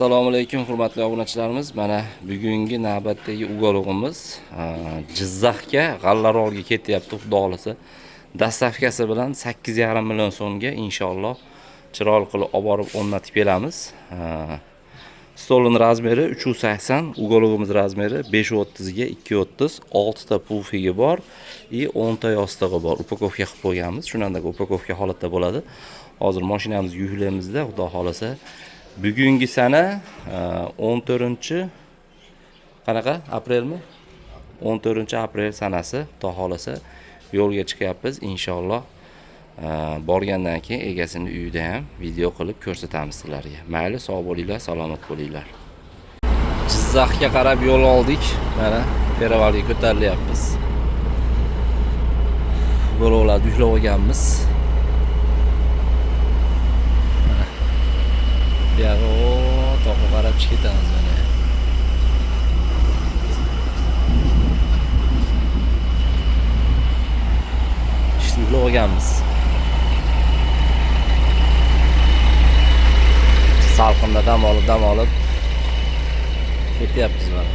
Assalomu alaykum hurmatli obunachilarimiz. Mana bugungi navbatdagi uyg'olig'imiz Jizzaxga G'allarolga ketyapti, xudo xolasa. Dastavkasi bilan 8,5 million so'mga inshaalloh chiroyli qilib olib borib o'rnatib beramiz. Stolning razmeri 380, uyg'olig'imiz razmeri 530 ga 230, 6 ta pufigi bor va 10 ta yostig'i bor. Upakovka qilib qo'yganmiz. Shunday upakovka holatda bo'ladi. Hozir mashinamizni yuklamizda, xudo xolasa. Bugungi sana 14 aprelmi? 14 aprel sanasi, xudo xolasa yo'lga chiqyapmiz inshaalloh. Borgandan keyin egasini uyida ham video qilib ko'rsatamiz sizlarga. Mayli, sog' bo'linglar, salomat bo'linglar. Jizzaxga qarab yo'l oldik. Mana Feravalga ko'tarilyapmiz. Bo'lovlarni yuklab olganmiz. Buyog'i to'g'ri qarab chiqib ketamiz mana. Ishni yuklab olganmiz. Salqinda dam olib ketyapmiz mana.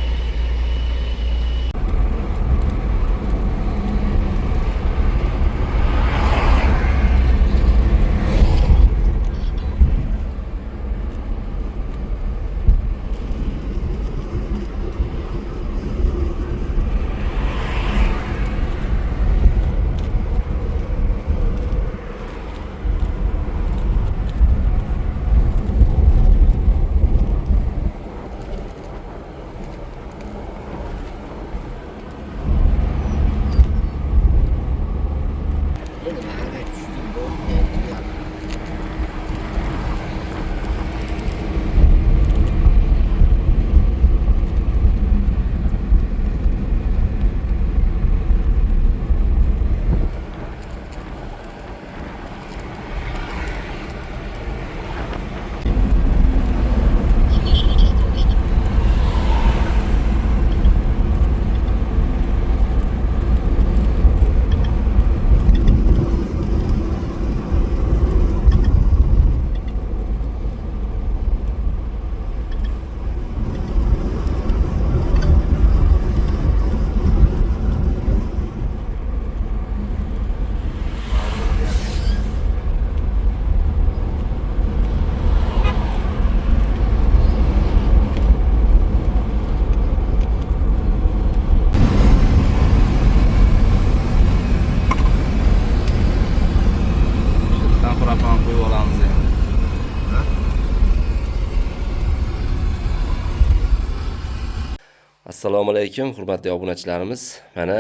Assalomu alaykum hurmatli obunachilarimiz. Mana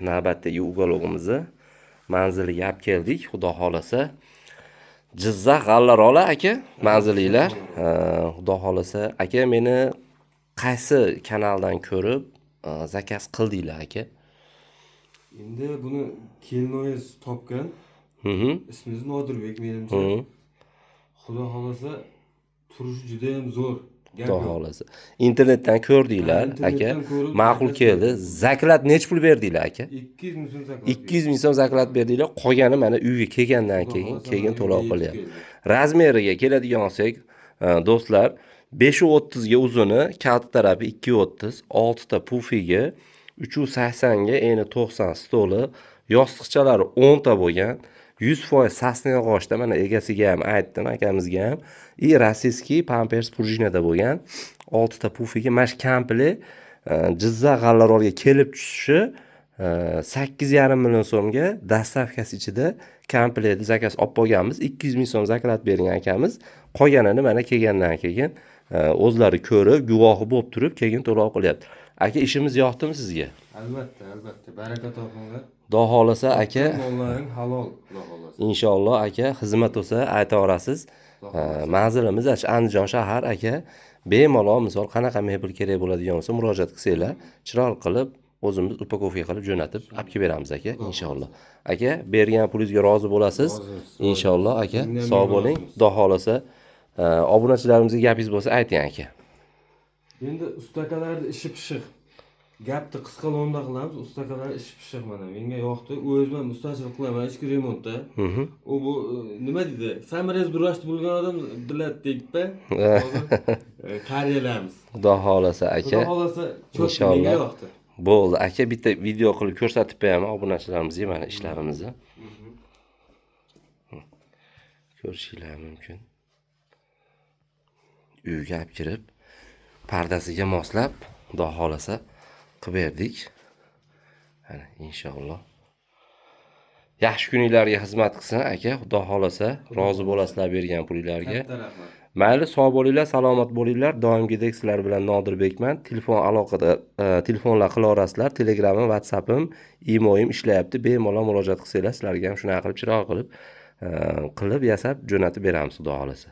navbatdagi uyg'olig'imizni manziliga olib keldik. Xudo xolasa Jizzax G'allarol aka manzilinglar. Xudo xolasa aka meni qaysi kanaldan ko'rib zakaz qildinglar aka? Endi buni kelinoyingiz topgan. Ismingiz Nodirbek menimcha. Xudo xolasa turish juda ham zo'r. Xudo xolasa. Internetdan ko'rdinglar aka. Ma'qul keldi. Zakat nech pul berdinglar aka? 200 ming so'm zakat. 200 ming so'm zakat berdinglar. Qolgani mana uyga kelgandan keyin to'lab qolyapti. Razmeriga keladigan bo'lsak, do'stlar, 530 ga uzuni, kalta tarafi 230, 6 ta pufigi, 380 ga eni 90 stoli, yostiqchalari 10 ta bo'lgan. 100% sasni yog'ochda mana egasiga ham aytdim, akamizga ham. Rossiyskiy pampers prujinada bo'lgan 6 ta pufigi mash komplet Jizzax G'allarolga kelib tushishi 8,5 million so'mga dastavkasi ichida kompletni zakaz olib qo'yganmiz. 200 ming so'm zakat bergan akamiz. Qolganini mana kelgandan keyin o'zlari ko'rib, guvohi bo'lib turib, keyin to'lov qilyapti. Aka, ishimiz yoqdimi sizga? Albatta. Baraka topinglar. Xudo xolasa aka, Mollaring halol, xudo xolasa. inshaalloh aka, xizmat bo'lsa ayta olasiz. Manzilimiz Andijon shahar aka. Bemalol misol qanaqa mebel kerak bo'ladigan bo'lsa murojaat qilsanglar, chiroyli qilib o'zimiz upakovka qilib jo'natib olib kelib beramiz aka, inshaalloh. Aka, bergan pulingizga rozi bo'lasiz. Inshaalloh aka, sog' bo'ling. Xudo xolasa obunachilarimizga gapingiz bo'lsa ayting aka. Endi ustakalarning ishi pishiq. gapni qisqa lo'nda qilamiz. Ustakalar ish pishiq mana. Menga yoqdi. O'zim ham ustachilik qilaman, ichki remontda. U bu nima deydi? Samarez durashni bilgan odam biladi deydi-da. Qariyalarimiz. Xudo xolasa aka. Xudo xolasa menga Inshaalloh. yoqdi. Bo'ldi. Aka bitta video qilib ko'rsatib beraman obunachilarimizga mana ishlarimizni. Ko'rishinglar mumkin. Uyga olib kirib, pardasiga moslab, xudo xolasa qilib berdik. Mana inshaalloh. Yaxshi kuninglarga xizmat qilsin aka, xudo xolasa rozi bo'lasizlar bergan pulinglarga. Katta rahmat. Mayli, sog' bo'linglar, salomat bo'linglar. Doimgidek sizlar bilan Nodirbekman. Telefonlar qilaverasizlar. Telegramim, WhatsAppim, imoyim ishlayapti. Bemalol murojaat qilsanglar, sizlarga ham shunaqa qilib chiroq qilib yasab jo'natib beramiz, xudo xolasa.